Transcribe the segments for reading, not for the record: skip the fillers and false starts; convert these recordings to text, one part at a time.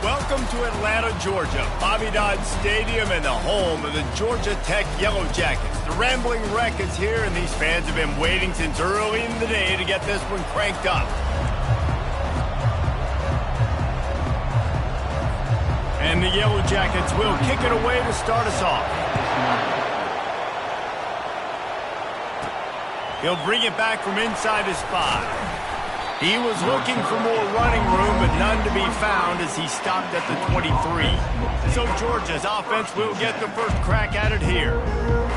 Welcome to Atlanta, Georgia, Bobby Dodd Stadium and the home of the Georgia Tech Yellow Jackets. The Rambling Wreck is here, and these fans have been waiting since early in the day to get this one cranked up. And the Yellow Jackets will kick it away to start us off. He'll bring it back from inside his 5. He was looking for more running room, but none to be found as he stopped at the 23. So Georgia's offense will get the first crack at it here.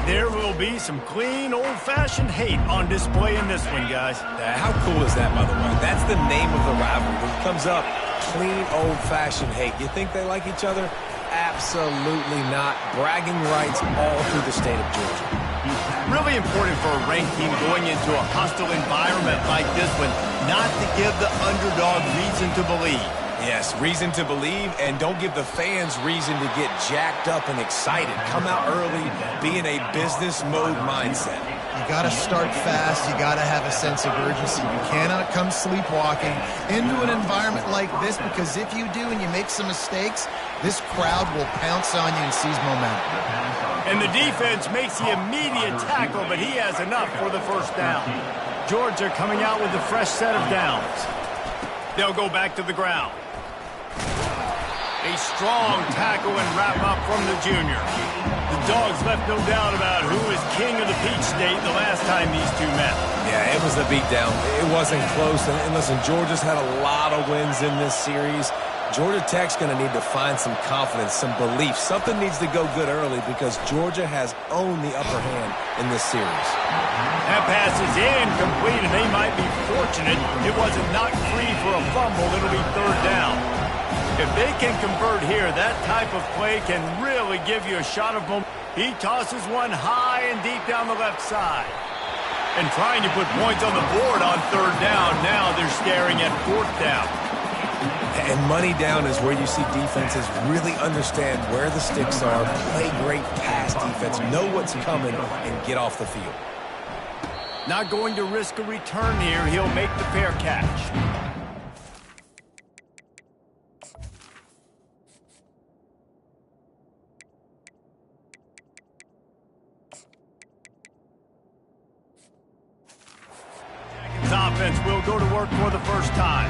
There will be some clean, old-fashioned hate on display in this one, guys. How cool is that, by the way? That's the name of the rivalry. When it comes up, clean, old-fashioned hate. You think they like each other? Absolutely not. Bragging rights all through the state of Georgia. Really important for a ranked team going into a hostile environment like this one, not to give the underdog reason to believe. Yes, reason to believe, and don't give the fans reason to get jacked up and excited. Come out early, be in a business mode mindset. You got to start fast. You got to have a sense of urgency. You cannot come sleepwalking into an environment like this, because if you do and you make some mistakes, this crowd will pounce on you and seize momentum. And the defense makes the immediate tackle, but he has enough for the first down. Georgia coming out with a fresh set of downs. They'll go back to the ground. A strong tackle and wrap up from the junior. The Dogs left no doubt about who is king of the Peach State the last time these two met. Yeah, it was a beatdown. It wasn't close. And listen, Georgia's had a lot of wins in this series. Georgia Tech's going to need to find some confidence, some belief. Something needs to go good early because Georgia has owned the upper hand in this series. That pass is incomplete, and they might be fortunate it wasn't knocked free for a fumble. It'll be third down. If they can convert here, that type of play can really give you a shot of momentum. He tosses one high and deep down the left side. And trying to put points on the board on third down. Now they're staring at fourth down. And money down is where you see defenses really understand where the sticks are, play great pass defense, know what's coming, and get off the field. Not going to risk a return here. He'll make the fair catch. Offense will go to work for the first time.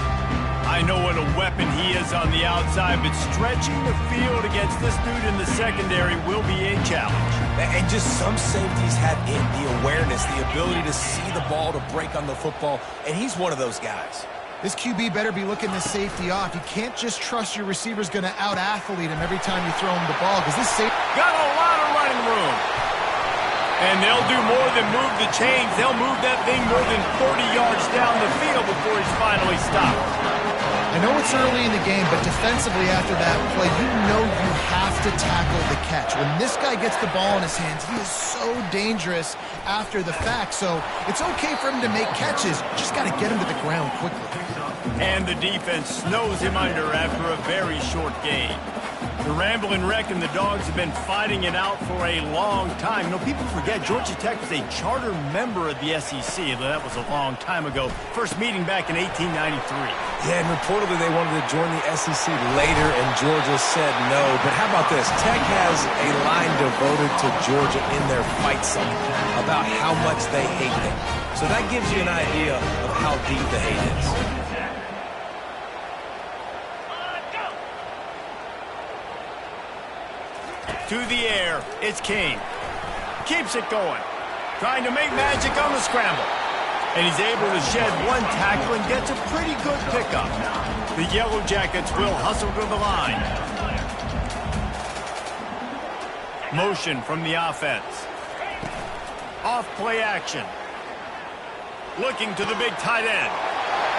I know what a weapon he is on the outside, but stretching the field against this dude in the secondary will be a challenge. And just some safeties have it, the awareness, the ability to see the ball, to break on the football, and he's one of those guys. This QB better be looking this safety off. You can't just trust your receiver's going to out-athlete him every time you throw him the ball, because this safety got a lot of running room. And they'll do more than move the chains. They'll move that thing more than 30 yards down the field before he's finally stopped. I know it's early in the game, but defensively after that play, you know you have to tackle the catch. When this guy gets the ball in his hands, he is so dangerous after the fact. So it's okay for him to make catches. Just got to get him to the ground quickly. And the defense snows him under after a very short game. The Rambling Wreck and the Dogs have been fighting it out for a long time. You know, people forget Georgia Tech was a charter member of the SEC. That was a long time ago. First meeting back in 1893. Yeah, and reportedly they wanted to join the SEC later, and Georgia said no. But how about this? Tech has a line devoted to Georgia in their fight song about how much they hate them. So that gives you an idea of how deep the hate is. To the air, it's King. Keeps it going. Trying to make magic on the scramble. And he's able to shed one tackle and gets a pretty good pickup. The Yellow Jackets will hustle to the line. Motion from the offense. Off play action. Looking to the big tight end.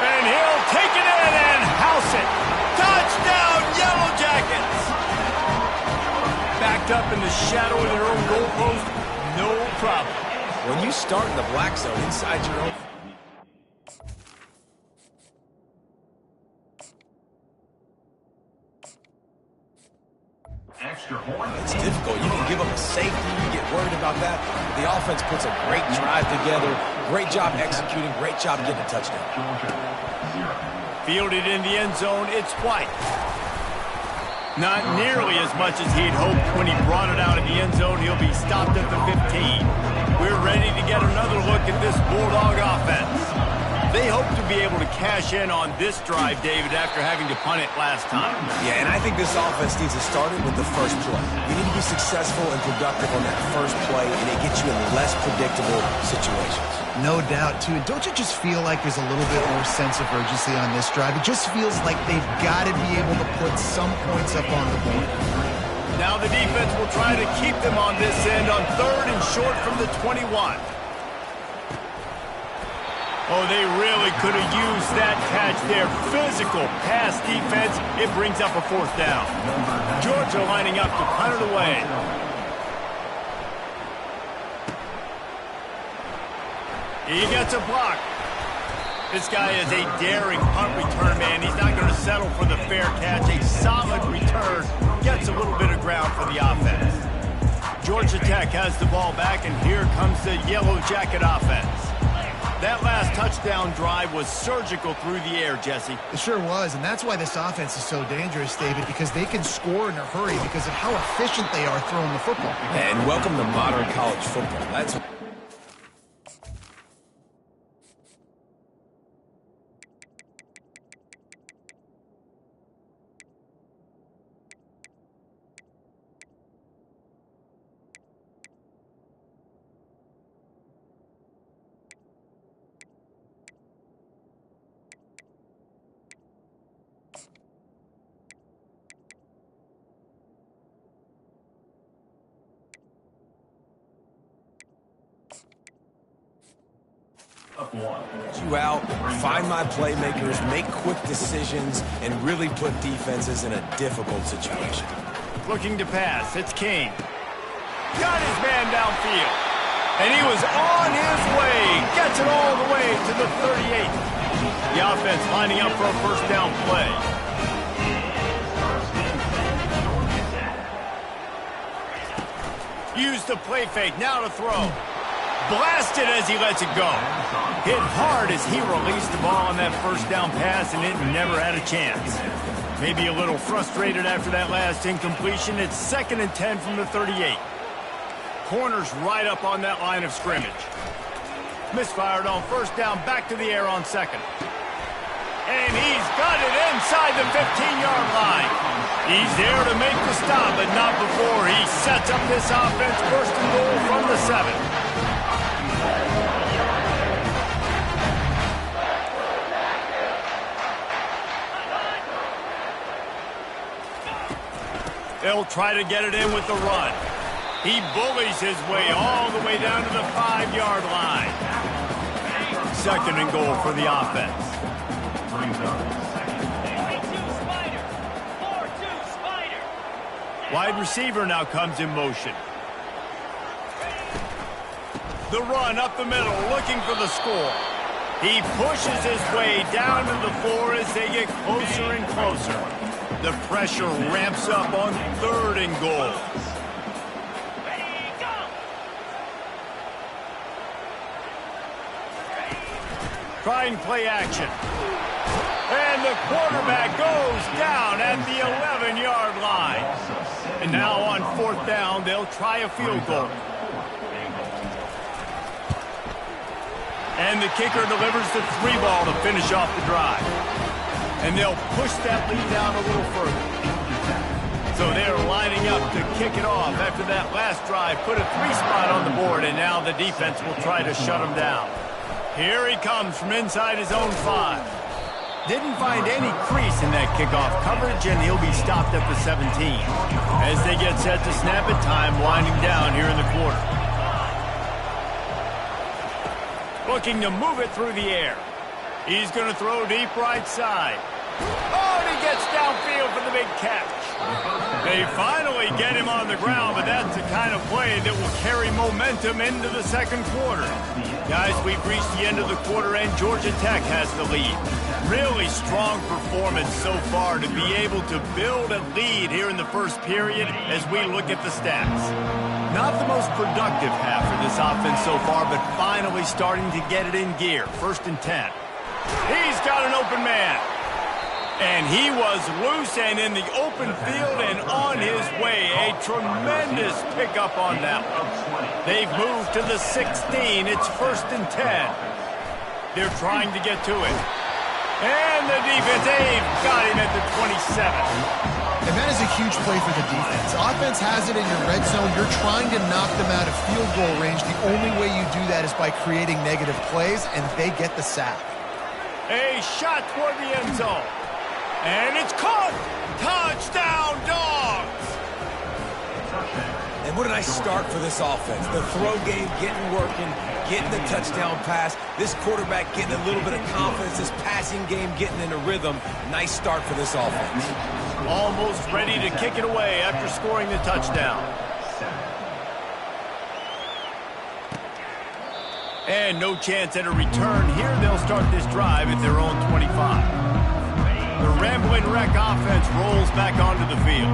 And he'll take it in and house it. Touchdown, Yellow Jackets! Backed up in the shadow of their own goalpost, no problem. When you start in the black zone inside your own... It's difficult. You can give up a safety. You get worried about that. The offense puts a great drive together. Great job executing. Great job getting a touchdown. Fielded in the end zone. It's White. Not nearly as much as he'd hoped when he brought it out of the end zone. He'll be stopped at the 15. We're ready to get another look at this Bulldog offense. They hope to be able to cash in on this drive, David, after having to punt it last time. Yeah, and I think this offense needs to start it with the first play. You need to be successful and productive on that first play, and it gets you in less predictable situations. No doubt, too. Don't you just feel like there's a little bit more sense of urgency on this drive? It just feels like they've got to be able to put some points up on the board. Now the defense will try to keep them on this end on 3rd and short from the 21. Oh, they really could have used that catch there. Physical pass defense. It brings up a 4th down. Georgia lining up to punt it away. He gets a block. This guy is a daring punt return man. He's not going to settle for the fair catch. A solid return. Gets a little bit of ground for the offense. Georgia Tech has the ball back, and here comes the Yellow Jacket offense. That last touchdown drive was surgical through the air, Jesse. It sure was, and that's why this offense is so dangerous, David, because they can score in a hurry because of how efficient they are throwing the football. And welcome to modern college football. That's... you out, find my playmakers, make quick decisions, and really put defenses in a difficult situation. Looking to pass, it's King. Got his man downfield. And he was on his way. Gets it all the way to the 38. The offense lining up for a 1st down play. Use the play fake, now to throw. Blasted as he lets it go. Hit hard as he released the ball on that 1st down pass, and it never had a chance. Maybe a little frustrated after that last incompletion. It's 2nd and 10 from the 38. Corners right up on that line of scrimmage. Misfired on 1st down, back to the air on 2nd. And he's got it inside the 15-yard line. He's there to make the stop, but not before he sets up this offense. 1st and goal from the 7. They'll try to get it in with the run. He bullies his way all the way down to the 5-yard line. 2nd and goal for the offense. Wide receiver now comes in motion. The run up the middle, looking for the score. He pushes his way down to the 4 as they get closer and closer. The pressure ramps up on 3rd and goal. Trying play action. And the quarterback goes down at the 11-yard line. And now on 4th down, they'll try a field goal. And the kicker delivers the 3 ball to finish off the drive. And they'll push that lead down a little further. So they're lining up to kick it off after that last drive. Put a 3 spot on the board, and now the defense will try to shut him down. Here he comes from inside his own 5. Didn't find any crease in that kickoff coverage, and he'll be stopped at the 17. As they get set to snap it, time winding down here in the quarter. Looking to move it through the air. He's going to throw deep right side. Oh, and he gets downfield for the big catch. They finally get him on the ground, but that's the kind of play that will carry momentum into the 2nd quarter. Guys, we've reached the end of the quarter, and Georgia Tech has the lead. Really strong performance so far to be able to build a lead here in the 1st period as we look at the stats. Not the most productive half for this offense so far, but finally starting to get it in gear. 1st and 10. He's got an open man. And he was loose and in the open field and on his way. A tremendous pickup on that one. They've moved to the 16. It's 1st and 10. They're trying to get to it. And the defense, they've got him at the 27. And that is a huge play for the defense. Offense has it in your red zone. You're trying to knock them out of field goal range. The only way you do that is by creating negative plays, and they get the sack. A shot toward the end zone. And it's caught. Touchdown, Dogs. And what a nice start for this offense. The throw game getting working, getting the touchdown pass. This quarterback getting a little bit of confidence. This passing game getting in a rhythm. Nice start for this offense. Almost ready to kick it away after scoring the touchdown. And no chance at a return here. They'll start this drive at their own 25. The Rambling Wreck offense rolls back onto the field.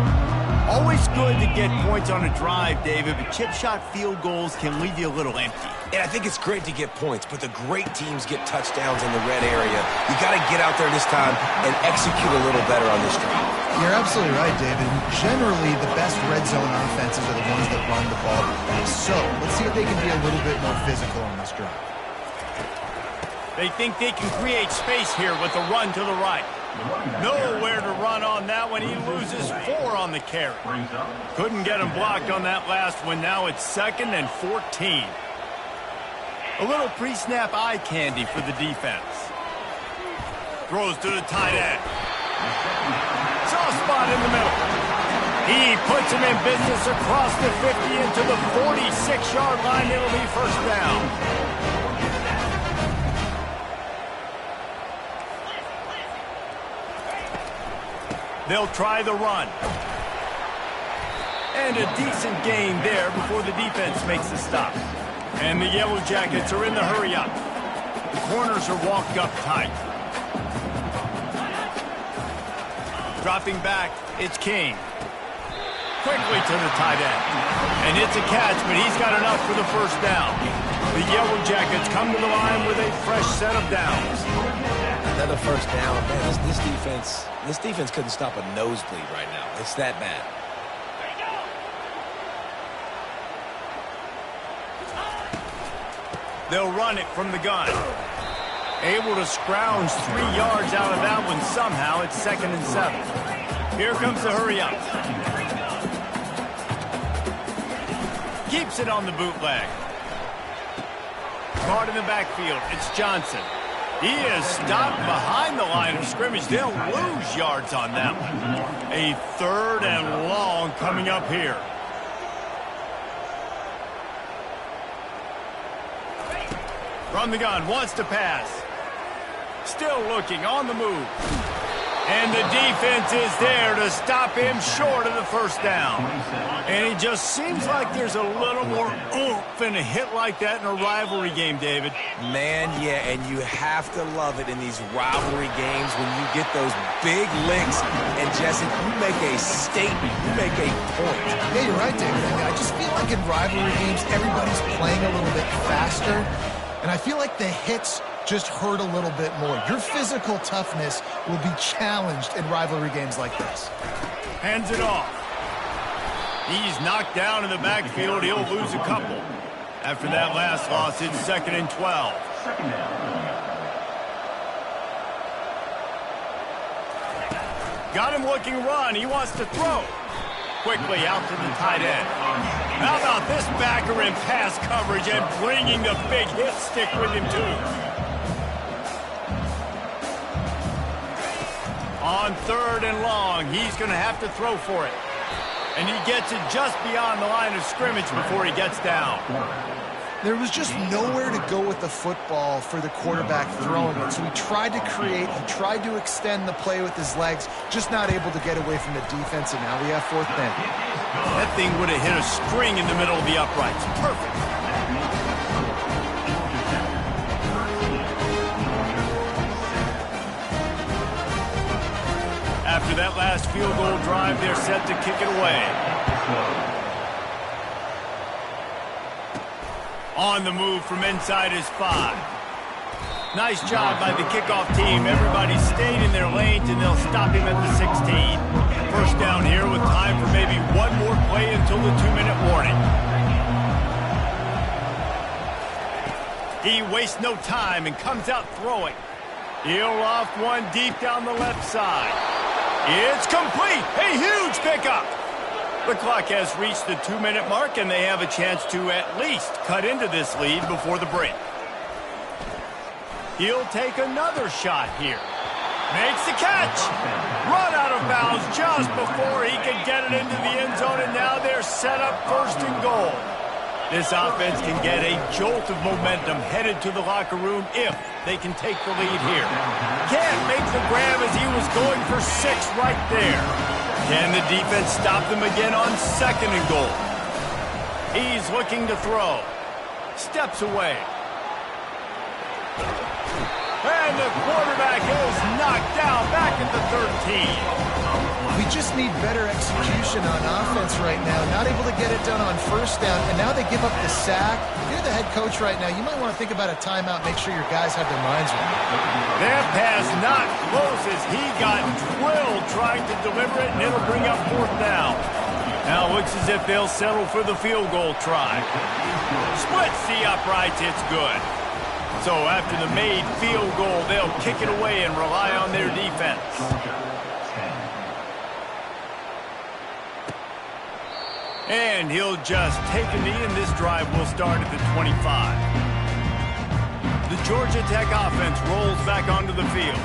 Always good to get points on a drive, David, but chip shot field goals can leave you a little empty. And I think it's great to get points, but the great teams get touchdowns in the red area. You got to get out there this time and execute a little better on this drive. You're absolutely right, David. Generally, the best red zone offenses are the ones that run the ball best. So let's see if they can be a little bit more physical on this drive. They think they can create space here with the run to the right. Nowhere to run on that one. He loses 4 on the carry. Couldn't get him blocked on that last one. Now it's 2nd and 14. A little pre-snap eye candy for the defense. Throws to the tight end. Soft spot in the middle. He puts him in business across the 50 into the 46-yard line. It'll be 1st down. They'll try the run. And a decent gain there before the defense makes the stop. And the Yellow Jackets are in the hurry-up. The corners are walked up tight. Dropping back, it's King. Quickly to the tight end. And it's a catch, but he's got enough for the 1st down. The Yellow Jackets come to the line with a fresh set of downs. Another 1st down. Man, this defense couldn't stop a nosebleed right now. It's that bad. They'll run it from the gun. Able to scrounge 3 yards out of that one somehow. It's 2nd and 7. Here comes the hurry-up. Keeps it on the bootleg. Guard in the backfield. It's Johnson. He is stopped behind the line of scrimmage. They'll lose yards on that one. A 3rd and long coming up here. From the gun, wants to pass. Still looking, on the move. And the defense is there to stop him short of the 1st down. And it just seems like there's a little more oomph in a hit like that in a rivalry game, David. Man, yeah, and you have to love it in these rivalry games when you get those big licks. And, Jesse, you make a statement. You make a point. Yeah, you're right, David. I just feel like in rivalry games, everybody's playing a little bit faster. And I feel like the hits just hurt a little bit more. Your physical toughness will be challenged in rivalry games like this. Hands it off. He's knocked down in the backfield. He'll lose a couple. After that last loss, it's 2nd and 12. Got him looking run. He wants to throw. Quickly out to the tight end. How about this backer in pass coverage and bringing the big hit stick with him, too. On 3rd and long, he's going to have to throw for it. And he gets it just beyond the line of scrimmage before he gets down. There was just nowhere to go with the football for the quarterback throwing it. So he tried to create, he tried to extend the play with his legs, just not able to get away from the defense, and now we have 4th down. That thing would have hit a string in the middle of the uprights. Perfect. After that last field goal drive, they're set to kick it away. On the move from inside his 5. Nice job by the kickoff team. Everybody stayed in their lanes, and they'll stop him at the 16. First down here with time for maybe one more play until the 2-minute warning. He wastes no time and comes out throwing. He'll off one deep down the left side. It's complete. A huge pickup. The clock has reached the 2-minute mark, and they have a chance to at least cut into this lead before the break. He'll take another shot here. Makes the catch. Run out of bounds just before he can get it into the end zone, and now they're set up first and goal. This offense can get a jolt of momentum headed to the locker room if they can take the lead here. Can't make the grab as he was going for 6 right there. Can the defense stop them again on 2nd and goal? He's looking to throw. Steps away. And the quarterback is knocked down back at the 13. We just need better execution on offense right now. Not able to get it done on first down, and now they give up the sack. If you're the head coach right now, you might want to think about a timeout, make sure your guys have their minds right. That pass not close as he got drilled trying to deliver it, and it'll bring up 4th down. Now it looks as if they'll settle for the field goal try. Splits the uprights, it's good. So after the made field goal, they'll kick it away and rely on their defense. And he'll just take a knee, and this drive will start at the 25. The Georgia Tech offense rolls back onto the field.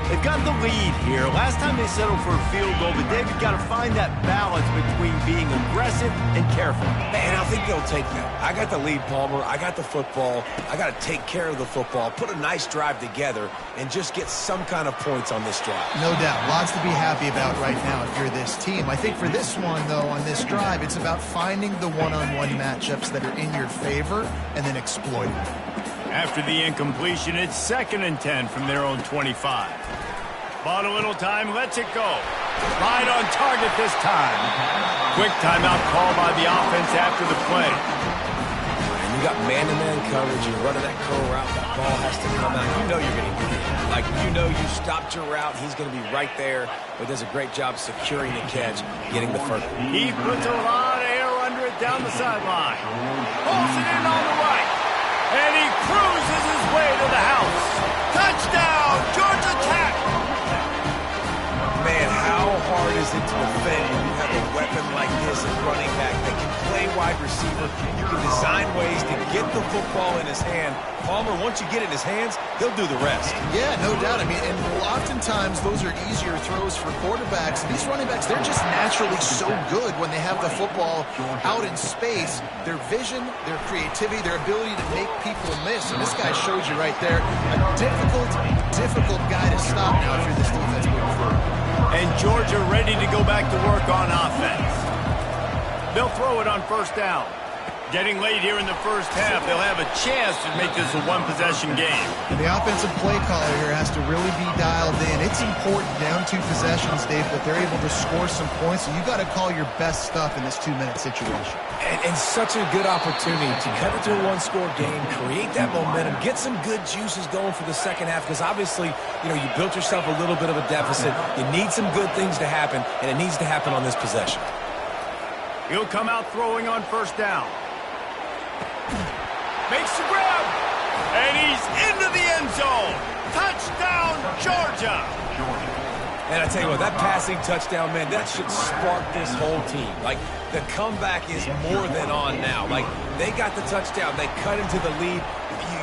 They've got the lead here. Last time they settled for a field goal, but David got to find that balance between being aggressive and careful. Man, I think they'll take that. I got the lead, Palmer. I got the football. I got to take care of the football, put a nice drive together, and just get some kind of points on this drive. No doubt. Lots to be happy about right now if you're this team. I think for this one, though, on this drive, it's about finding the one-on-one matchups that are in your favor and then exploiting them. After the incompletion, it's 2nd and 10 from their own 25. Bought a little time, lets it go. Right on target this time. Quick timeout call by the offense after the play. And you got man-to-man coverage. You're running that curl route. That ball has to come out. You know you're going to get it. Like, you know you stopped your route. He's going to be right there. But does a great job securing the catch, getting the first. He puts a lot of air under it down the sideline. Pulls it in on the right. And he cruises his way to the house. Touchdown, Georgia Tech! Man, how hard is it to defend when you have a weapon like this at running back that can play wide receiver? You can design ways to get the football in his hand. Palmer, once you get it in his hands, he'll do the rest. Yeah, no doubt. I mean, and oftentimes those are easier throws for quarterbacks. These running backs, they're just naturally so good when they have the football out in space. Their vision, their creativity, their ability to make people miss. And this guy showed you right there. A difficult guy to stop now if you're this defense moving forward. And Georgia ready to go back to work on offense. They'll throw it on 1st down. Getting late here in the first half, they'll have a chance to make this a one-possession game. And the offensive play caller here has to really be dialed in. It's important down 2 possessions, Dave, that they're able to score some points. So you got to call your best stuff in this 2-minute situation. And such a good opportunity to cut it to a 1-score game, create that momentum, get some good juices going for the second half, because obviously, you know, you built yourself a little bit of a deficit. You need some good things to happen, and it needs to happen on this possession. He'll come out throwing on 1st down. Makes the grab, and he's into the end zone. Touchdown, Georgia. And I tell you what, that passing touchdown, man, that should spark this whole team. Like, the comeback is more than on now. Like, they got the touchdown. They cut into the lead.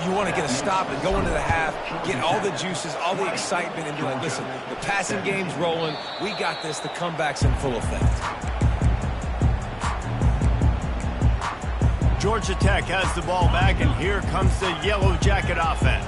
You want to get a stop and go into the half, get all the juices, all the excitement, and be like, listen, the passing game's rolling. We got this. The comeback's in full effect. Georgia Tech has the ball back, and here comes the Yellow Jacket offense.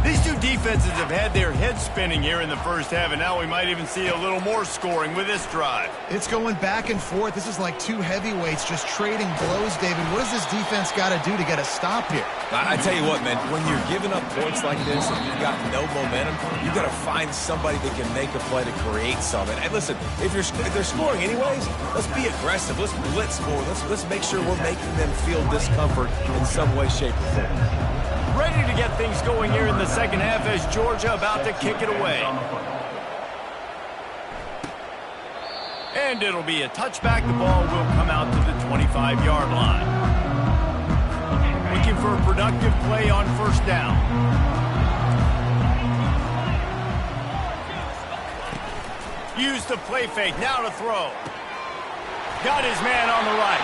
These two defenses have had their heads spinning here in the first half, and now we might even see a little more scoring with this drive. It's going back and forth. This is like 2 heavyweights just trading blows, David. What does this defense got to do to get a stop here? I tell you what, man, when you're giving up points like this and you've got no momentum, you got to find somebody that can make a play to create something. And listen, if they're scoring anyways, let's be aggressive. Let's blitz more. Let's make sure we're making them feel discomfort in some way, shape, or form. Ready to get things going here in the second half as Georgia about to kick it away. And it'll be a touchback. The ball will come out to the 25-yard line. Looking for a productive play on first down. Use the play fake. Now to throw. Got his man on the right.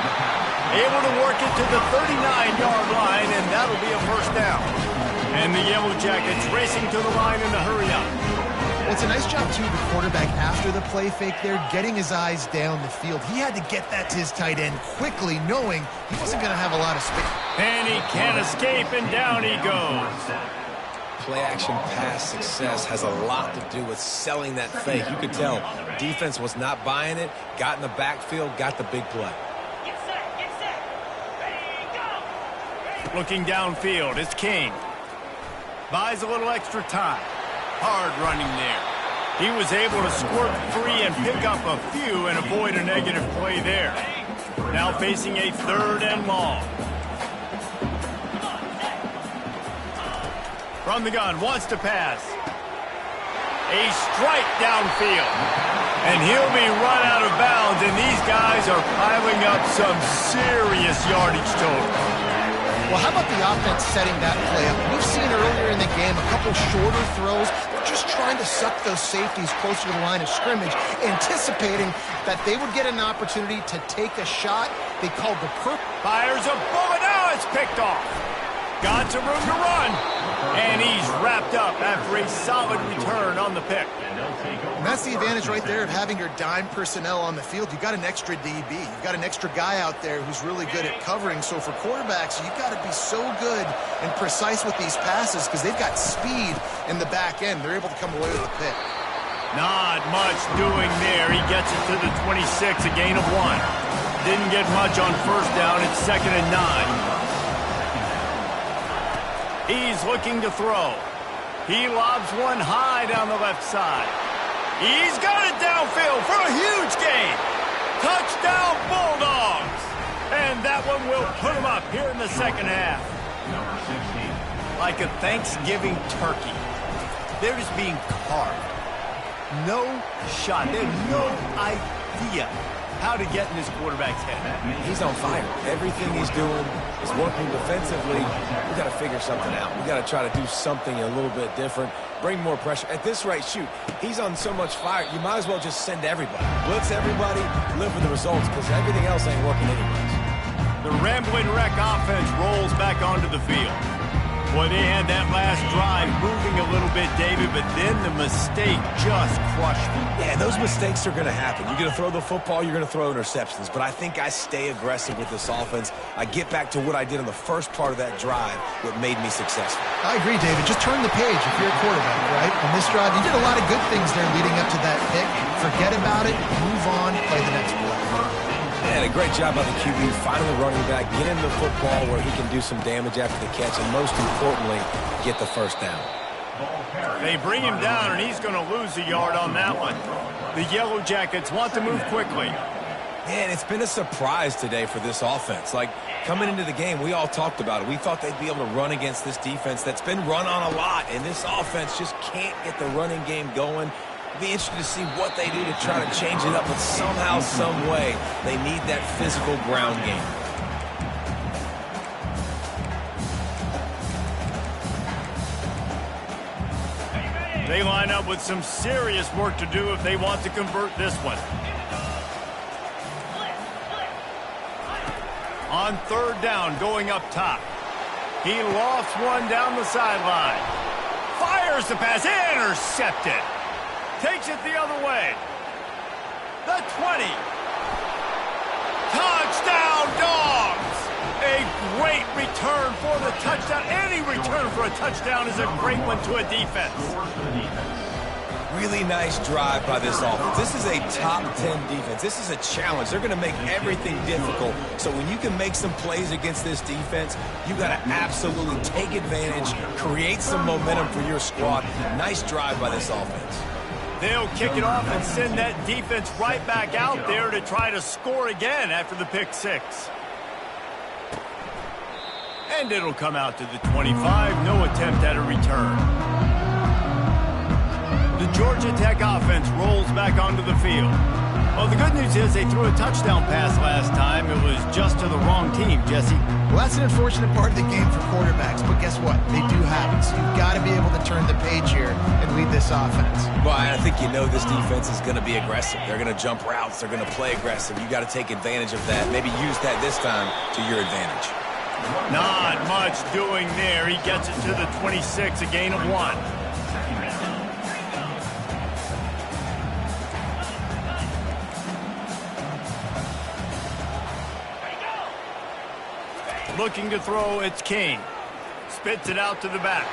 Able to work it to the 39-yard line, and that'll be a first down. And the Yellow Jackets racing to the line in a hurry-up. Well, it's a nice job, too, the quarterback after the play fake there, getting his eyes down the field. He had to get that to his tight end quickly, knowing he wasn't going to have a lot of space. And he can't escape, and down he goes. Play-action pass success has a lot to do with selling that fake. You could tell defense was not buying it, got in the backfield, got the big play. Get set, ready, go! Looking downfield, it's King. Buys a little extra time. Hard running there. He was able to squirt free and pick up a few and avoid a negative play there. Now facing a 3rd and long. From the gun, wants to pass. A strike downfield. And he'll be run out of bounds, and these guys are piling up some serious yardage total. Well, how about the offense setting that play up? We've seen earlier in the game a couple shorter throws. They're just trying to suck those safeties closer to the line of scrimmage, anticipating that they would get an opportunity to take a shot. They called the Fires a bullet. Now it's picked off. Got some room to run. And he's wrapped up after a solid return on the pick. And that's the advantage right there of having your dime personnel on the field. You've got an extra DB. You've got an extra guy out there who's really good at covering. So for quarterbacks, you've got to be so good and precise with these passes because they've got speed in the back end. They're able to come away with a pick. Not much doing there. He gets it to the 26, a gain of 1. Didn't get much on first down. It's 2nd and 9. He's looking to throw. He lobs one high down the left side. He's got it downfield for a huge gain. Touchdown, Bulldogs. And that one will put him up here in the second half. Like a Thanksgiving turkey. They're just being carved. No shot. They have no idea how to get in this quarterback's head. He's on fire. Everything he's doing is working defensively. We got to figure something out. We got to try to do something a little bit different, bring more pressure. At this rate, shoot, he's on so much fire, you might as well just send everybody. Blitz everybody, live with the results, because everything else ain't working anyways. The Ramblin' Wreck offense rolls back onto the field. Boy, they had that last drive moving a little bit, David, but then the mistake just crushed them. Yeah, those mistakes are going to happen. You're going to throw the football, you're going to throw interceptions. But I think I stay aggressive with this offense. I get back to what I did in the first part of that drive, what made me successful. I agree, David. Just turn the page if you're a quarterback, right? On this drive, you did a lot of good things there leading up to that pick. Forget about it, move on, play the next play. And a great job by the QB, finding the running back, get him the football where he can do some damage after the catch, and most importantly, get the first down. They bring him down, and he's going to lose a yard on that one. The Yellow Jackets want to move quickly. And it's been a surprise today for this offense. Like, coming into the game, we all talked about it. We thought they'd be able to run against this defense that's been run on a lot, and this offense just can't get the running game going. Be interested to see what they do to try to change it up, but somehow, some way, they need that physical ground game. They line up with some serious work to do if they want to convert this one. On 3rd down, going up top. He lofts one down the sideline. Fires the pass, intercepted. Takes it the other way. The 20. Touchdown, Dogs! A great return for the touchdown. Any return for a touchdown is a great one to a defense. Really nice drive by this offense. This is a top 10 defense. This is a challenge. They're going to make everything difficult. So when you can make some plays against this defense, you got to absolutely take advantage, create some momentum for your squad. Nice drive by this offense. They'll kick it off and send that defense right back out there to try to score again after the pick 6. And it'll come out to the 25. No attempt at a return. The Georgia Tech offense rolls back onto the field. Well, the good news is they threw a touchdown pass last time. It was just to the wrong team, Jesse. Well, that's an unfortunate part of the game for quarterbacks, but guess what? They do have it, so you've got to be able to turn the page here and lead this offense. Well, I think you know this defense is going to be aggressive. They're going to jump routes. They're going to play aggressive. You got to take advantage of that. Maybe use that this time to your advantage. Not much doing there. He gets it to the 26, a gain of 1. Looking to throw, it's King. Spits it out to the back.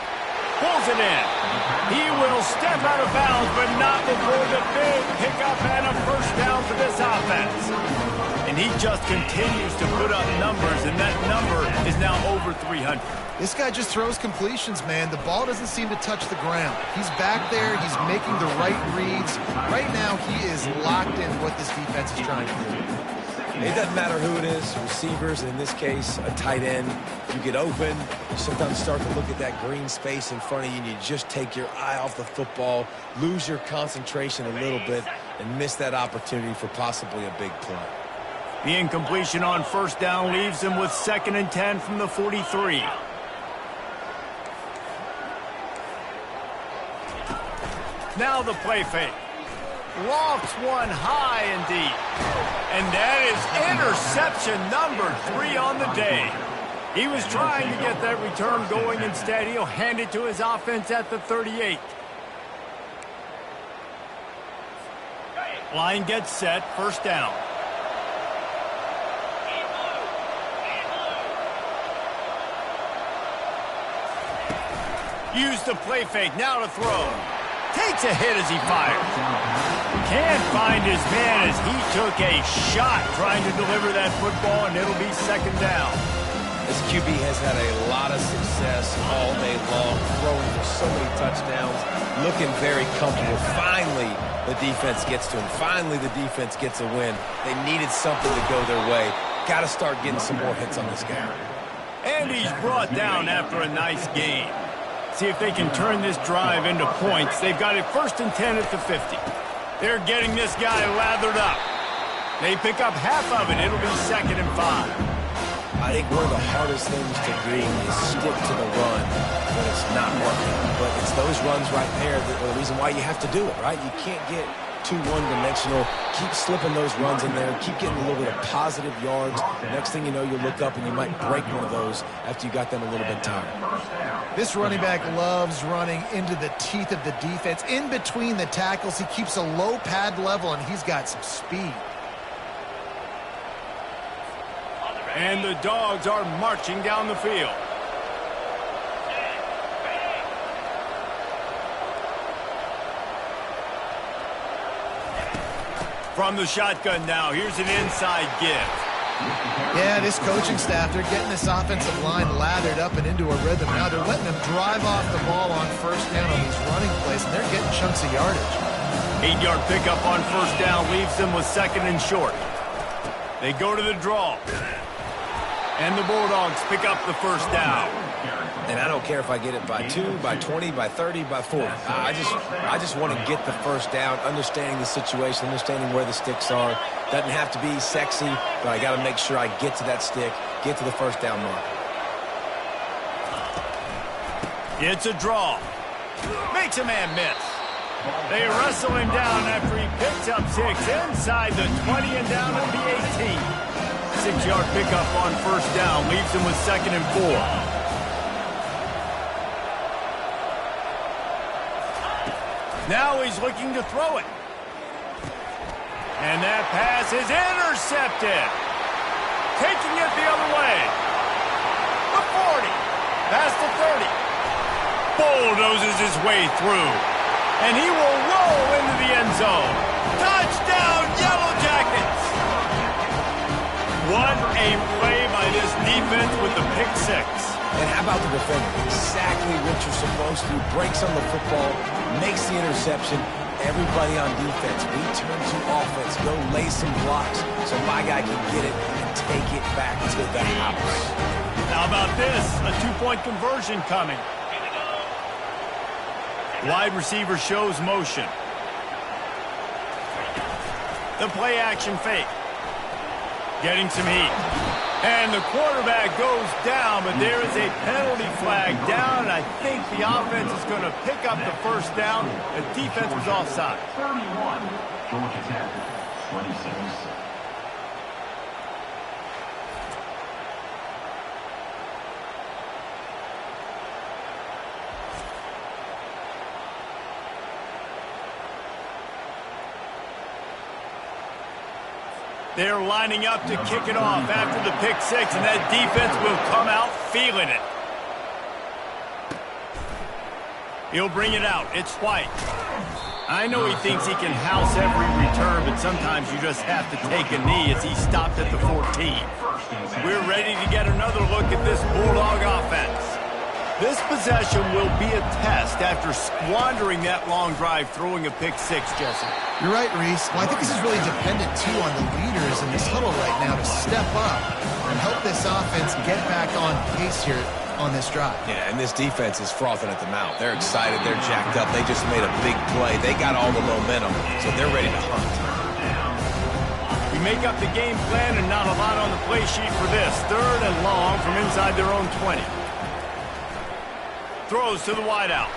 Pulls it in. He will step out of bounds, but not before the big pickup and a first down for this offense. And he just continues to put up numbers, and that number is now over 300. This guy just throws completions, man. The ball doesn't seem to touch the ground. He's back there. He's making the right reads. Right now, he is locked in what this defense is trying to do. It doesn't matter who it is, receivers, in this case, a tight end. You get open, you sometimes start to look at that green space in front of you, and you just take your eye off the football, lose your concentration a little bit, and miss that opportunity for possibly a big play. The incompletion on first down leaves him with 2nd and 10 from the 43. Now the play fake. Lofts one high and deep. And that is interception number 3 on the day. He was trying to get that return going. Instead, he'll hand it to his offense at the 38. Line gets set, first down. Use the play fake, now to throw. Takes a hit as he fires. Can't find his man as he took a shot trying to deliver that football, and it'll be 2nd down. This QB has had a lot of success all day long, throwing for so many touchdowns, looking very comfortable. Finally, the defense gets to him. Finally, the defense gets a win. They needed something to go their way. Got to start getting some more hits on this guy. And he's brought down after a nice game. See if they can turn this drive into points. They've got it 1st and 10 at the 50. They're getting this guy lathered up. They pick up half of it. It'll be 2nd and 5. I think one of the hardest things to do is stick to the run when it's not working. But it's those runs right there that are the reason why you have to do it, right? You can't get too one-dimensional. Keep slipping those runs in there. Keep getting a little bit of positive yards. Next thing you know, you look up and you might break one of those after you got them a little bit tired. This running back loves running into the teeth of the defense. In between the tackles, he keeps a low pad level, and he's got some speed. And the Dogs are marching down the field. From the shotgun now, here's an inside give. Yeah, this coaching staff, they're getting this offensive line lathered up and into a rhythm. Now they're letting them drive off the ball on first down on these running plays, and they're getting chunks of yardage. 8-yard pickup on first down leaves them with 2nd and short. They go to the draw. And the Bulldogs pick up the first down. And I don't care if I get it by 2, by 20, by 30, by 40. I just want to get the first down, understanding the situation, understanding where the sticks are. Doesn't have to be sexy, but I got to make sure I get to that stick, get to the first down mark. It's a draw. Makes a man miss. They wrestle him down after he picks up 6 inside the 20 and down at the 18. 6-yard pickup on first down leaves him with 2nd and 4. Now he's looking to throw it. And that pass is intercepted. Taking it the other way. The 40. Past the 30. Bulldozes his way through. And he will roll into the end zone. Touchdown, Yellow Jackets! What a play by this defense with the pick 6. And how about the defender? Exactly what you're supposed to do. Breaks on the football, makes the interception. Everybody on defense, we turn to offense. Go lay some blocks so my guy can get it and take it back to the house. How about this? A two-point conversion coming. Wide receiver shows motion. The play action fake. Getting some heat. And the quarterback goes down, but there is a penalty flag down, and I think the offense is going to pick up the first down. The defense was offside. 31, Georgia Tech, 26. They're lining up to kick it off after the pick six, and that defense will come out feeling it. He'll bring it out. It's White. I know he thinks he can house every return, but sometimes you just have to take a knee as he stopped at the 14. We're ready to get another look at this Bulldog offense. This possession will be a test after squandering that long drive throwing a pick six, Jesse. You're right, Reese. Well, I think this is really dependent, too, on the leaders in this huddle right now to step up and help this offense get back on pace here on this drive. Yeah, and this defense is frothing at the mouth. They're excited. They're jacked up. They just made a big play. They got all the momentum, so they're ready to hunt. We make up the game plan and not a lot on the play sheet for this. 3rd and long from inside their own 20. Throws to the wideout.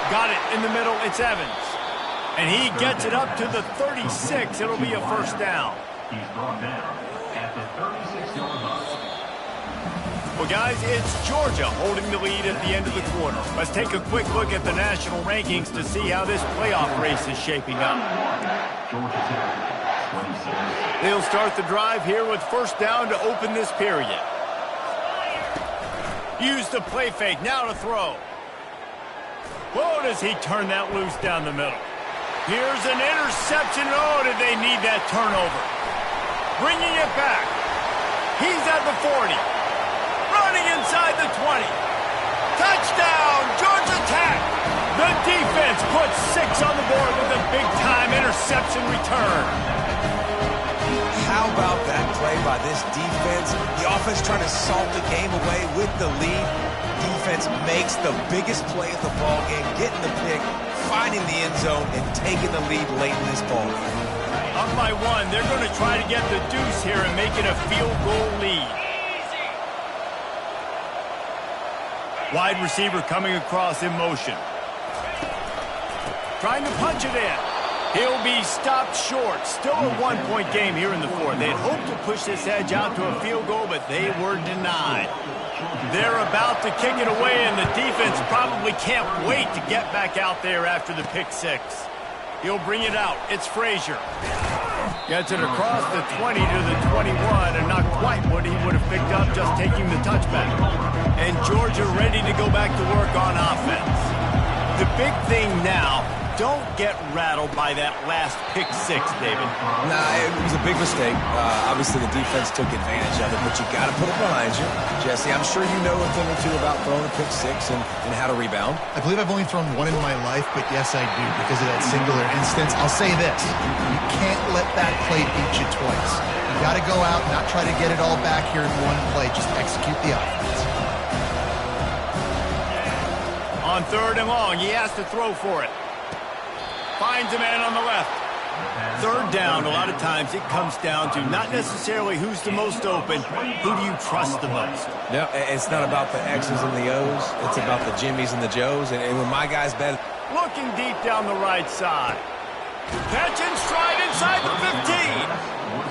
Got it in the middle. It's Evans. And he gets it up to the 36. It'll be a first down. He's brought down at the 36-yard line. Well, guys, it's Georgia holding the lead at the end of the quarter. Let's take a quick look at the national rankings to see how this playoff race is shaping up. Georgia Tech, 26. They'll start the drive here with first down to open this period. Use the play fake, now to throw. Whoa, does he turn that loose down the middle. Here's an interception. Oh, did they need that turnover. Bringing it back. He's at the 40. Running inside the 20. Touchdown, Georgia Tech. The defense puts 6 on the board with a big-time interception return. How about that play by this defense? The offense trying to salt the game away with the lead. Defense makes the biggest play of the ball game, getting the pick, finding the end zone, and taking the lead late in this ball game. Up by 1, they're going to try to get the deuce here and make it a field goal lead. Wide receiver coming across in motion. Trying to punch it in. He'll be stopped short. Still a 1-point game here in the 4th. They'd hoped to push this edge out to a field goal, but they were denied. They're about to kick it away, and the defense probably can't wait to get back out there after the pick six. He'll bring it out. It's Frazier. Gets it across the 20 to the 21, and not quite what he would have picked up just taking the touchback. And Georgia ready to go back to work on offense. The big thing now, don't get rattled by that last pick six, David. Nah, it was a big mistake. Obviously, the defense took advantage of it, but you got to put it behind you. Jesse, I'm sure you know a thing or two about throwing a pick six and how to rebound. I believe I've only thrown one in my life, but yes, I do because of that singular instance. I'll say this. You can't let that play beat you twice. You got to go out and not try to get it all back here in one play. Just execute the offense. On 3rd and long, he has to throw for it. Finds a man on the left. 3rd down, a lot of times it comes down to not necessarily who's the most open, who do you trust the most? No, it's not about the X's and the O's. It's about the Jimmies and the Joes. And when my guys bet... Looking deep down the right side. Catch and stride inside the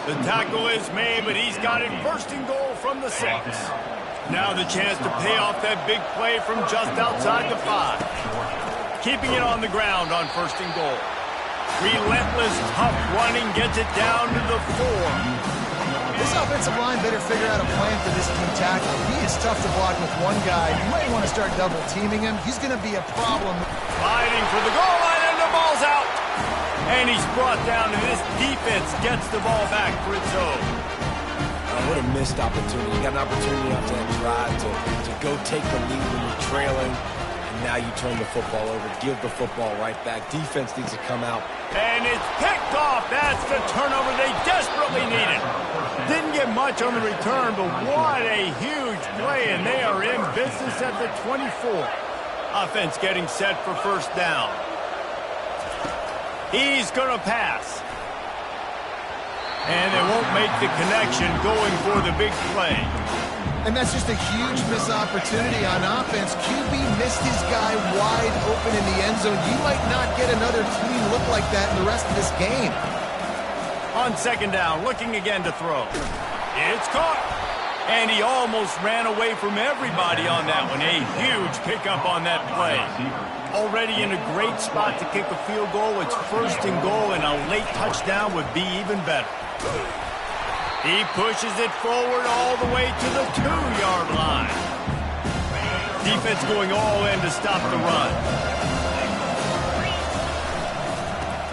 15. The tackle is made, but he's got it 1st and goal from the 6. Now the chance to pay off that big play from just outside the 5. Keeping it on the ground on 1st and goal. Relentless, tough running gets it down to the 4. This offensive line better figure out a plan for this team tackle. He is tough to block with one guy. You might want to start double teaming him. He's going to be a problem. Fighting for the goal line, and the ball's out. And he's brought down, and this defense gets the ball back for its own. What a missed opportunity. You got an opportunity after that drive to go take the lead when you're trailing. And now you turn the football over, give the football right back. Defense needs to come out. And it's picked off. That's the turnover they desperately needed. Didn't get much on the return, but what a huge play, and they are in business at the 24. Offense getting set for first down. He's going to pass. And they won't make the connection going for the big play. And that's just a huge missed opportunity on offense. QB missed his guy wide open in the end zone. You might not get another clean look like that in the rest of this game. On second down, looking again to throw. It's caught. And he almost ran away from everybody on that one. A huge pickup on that play. Already in a great spot to kick a field goal. It's first and goal, and a late touchdown would be even better. He pushes it forward all the way to the 2-yard line. Defense going all in to stop the run.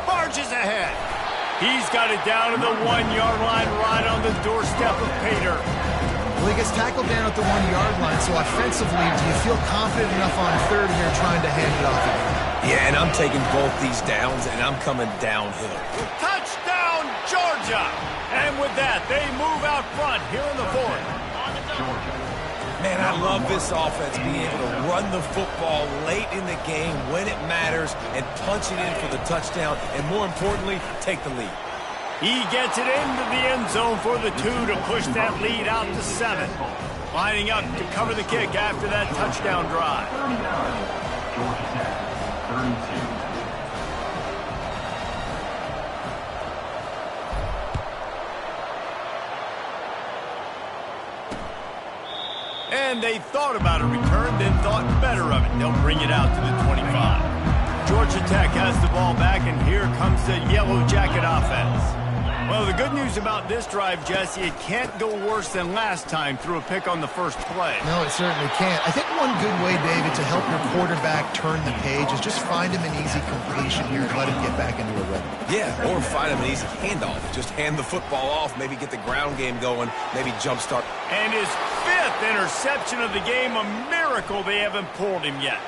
Barges ahead. He's got it down to the 1-yard line right on the doorstep of Pater. Well, he gets tackled down at the 1-yard line, so offensively, do you feel confident enough on third here trying to hand it off again? Yeah, and I'm taking both these downs, and I'm coming downhill. Touchdown, Georgia! And with that, they move out front here in the fourth. Man, I love this offense being able to run the football late in the game when it matters and punch it in for the touchdown, and more importantly, take the lead. He gets it into the end zone for the 2 to push that lead out to 7. Lining up to cover the kick after that touchdown drive. Georgia Tech, 32. And they thought about a return, then thought better of it. They'll bring it out to the 25. Georgia Tech has the ball back, and here comes the Yellow Jacket offense. Well, the good news about this drive, Jesse, it can't go worse than last time through a pick on the first play. No, it certainly can't. I think one good way, David, to help your quarterback turn the page is just find him an easy completion here and let him get back into a rhythm. Yeah, or find him an easy handoff. Just hand the football off, maybe get the ground game going, maybe jumpstart. And his 5th interception of the game, a miracle they haven't pulled him yet.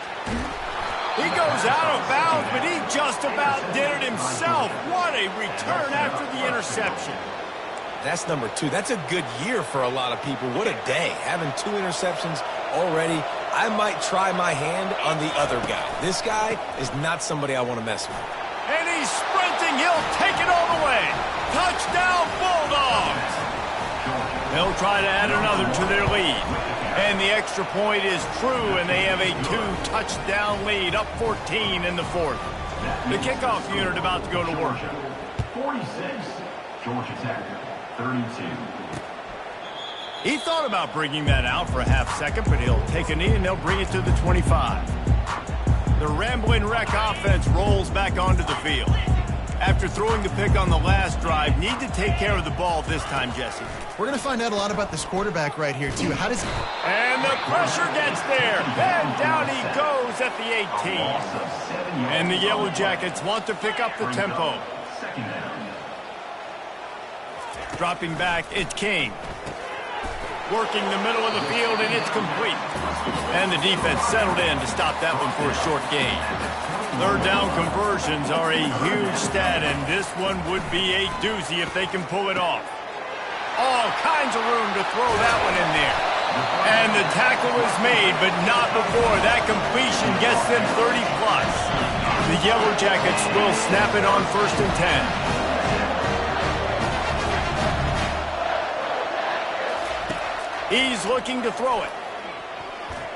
He goes out of bounds, but he just about did it himself. What a return after the interception. That's number 2. That's a good year for a lot of people. What a day. Having 2 interceptions already. I might try my hand on the other guy. This guy is not somebody I want to mess with. And he's sprinting. He'll take it all the way. Touchdown, Bulldogs. They'll try to add another to their lead. And the extra point is true, and they have a 2-touchdown lead, up 14 in the fourth. The kickoff unit about to go to work. 46, Georgia Tech, 32. He thought about bringing that out for a half second, but he'll take a knee and they'll bring it to the 25. The Rambling Wreck offense rolls back onto the field. After throwing the pick on the last drive, need to take care of the ball this time, Jesse. We're going to find out a lot about this quarterback right here, too. How does... And the pressure gets there. And down he goes at the 18. And the Yellow Jackets want to pick up the tempo. Dropping back, it's King. Working the middle of the field, and it's complete. And the defense settled in to stop that one for a short gain. Third down conversions are a huge stat, and this one would be a doozy if they can pull it off. All kinds of room to throw that one in there. And the tackle is made, but not before that completion gets them 30-plus. The Yellow Jackets will snap it on 1st and 10. He's looking to throw it.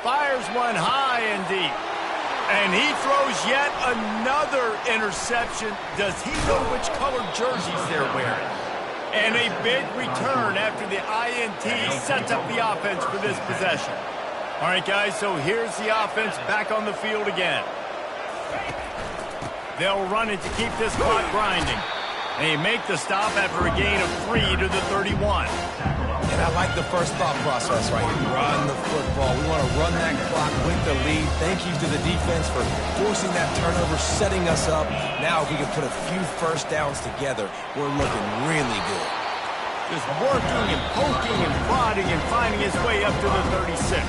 Fires one high and deep. And he throws yet another interception. Does he know which colored jerseys they're wearing? And a big return after the INT sets up the offense for this possession. All right, guys, so here's the offense back on the field again. They'll run it to keep this clock grinding. They make the stop after a gain of 3 to the 31. And I like the first thought process right here. Run the football. We want to run that clock with the lead. Thank you to the defense for forcing that turnover, setting us up. Now if we can put a few first downs together, we're looking really good. Just working and poking and prodding and finding his way up to the 36.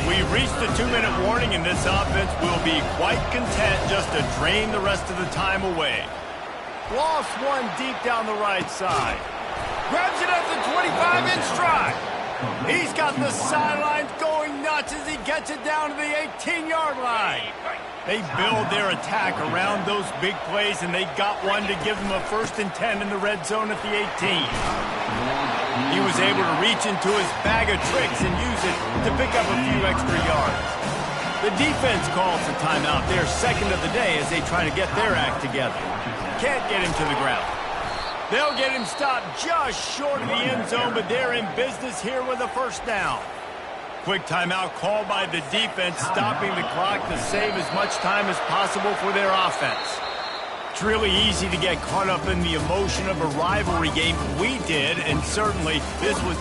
We've reached the 2-minute warning, and this offense will be quite content just to drain the rest of the time away. Lost one deep down the right side. Grabs it at the 25-inch stride. He's got the sidelines going nuts as he gets it down to the 18-yard line. They build their attack around those big plays, and they got one to give them a 1st and 10 in the red zone at the 18. He was able to reach into his bag of tricks and use it to pick up a few extra yards. The defense calls the timeout, their second of the day, as they try to get their act together. Can't get him to the ground. They'll get him stopped just short of the end zone, but they're in business here with a 1st down. Quick timeout called by the defense, stopping the clock to save as much time as possible for their offense. It's really easy to get caught up in the emotion of a rivalry game. We did, and certainly this was